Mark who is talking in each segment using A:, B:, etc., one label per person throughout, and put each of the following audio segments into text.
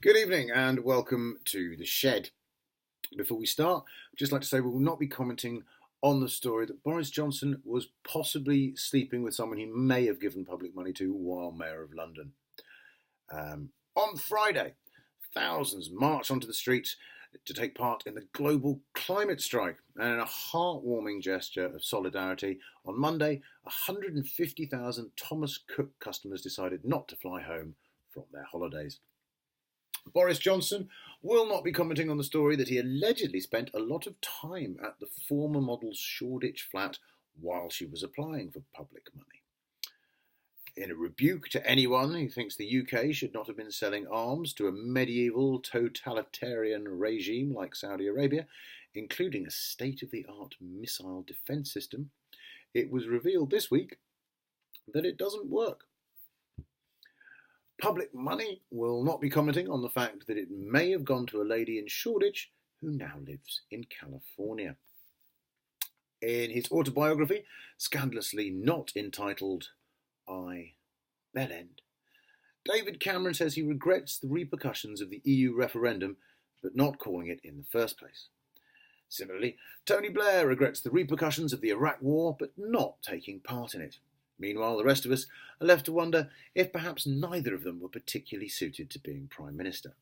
A: Good evening and welcome to The Shed. Before we start, I'd just like to say we will not be commenting on the story that Boris Johnson was possibly sleeping with someone he may have given public money to while Mayor of London. On Friday, thousands marched onto the streets to take part in the global climate strike, and in a heartwarming gesture of solidarity, on Monday, 150,000 Thomas Cook customers decided not to fly home from their holidays. Boris Johnson will not be commenting on the story that he allegedly spent a lot of time at the former model's Shoreditch flat while she was applying for public money. In a rebuke to anyone who thinks the UK should not have been selling arms to a medieval totalitarian regime like Saudi Arabia, including a state-of-the-art missile defence system, it was revealed this week that it doesn't work. Public Money will not be commenting on the fact that it may have gone to a lady in Shoreditch who now lives in California. In his autobiography, scandalously not entitled I, Bellend, David Cameron says he regrets the repercussions of the EU referendum, but not calling it in the first place. Similarly, Tony Blair regrets the repercussions of the Iraq War, but not taking part in it. Meanwhile, the rest of us are left to wonder if perhaps neither of them were particularly suited to being Prime Minister.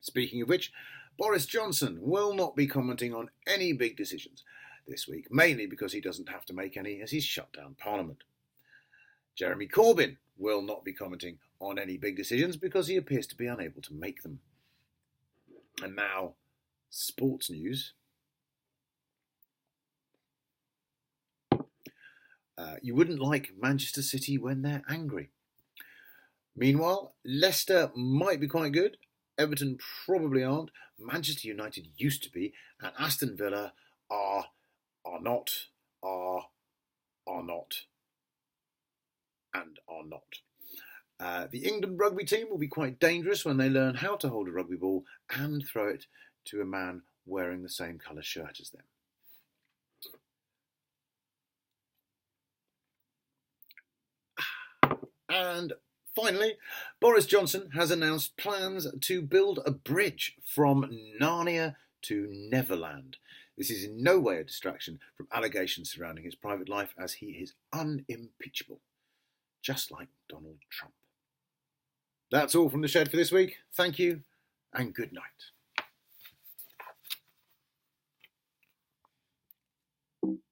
A: Speaking of which, Boris Johnson will not be commenting on any big decisions this week, mainly because he doesn't have to make any as he's shut down Parliament. Jeremy Corbyn will not be commenting on any big decisions because he appears to be unable to make them. And now, sports news. You wouldn't like Manchester City when they're angry. Meanwhile, Leicester might be quite good. Everton probably aren't. Manchester United used to be. And Aston Villa are not, The England rugby team will be quite dangerous when they learn how to hold a rugby ball and throw it to a man wearing the same colour shirt as them. And finally, Boris Johnson has announced plans to build a bridge from Narnia to Neverland. This is in no way a distraction from allegations surrounding his private life, as he is unimpeachable, just like Donald Trump. That's all from The Shed for this week. Thank you and good night.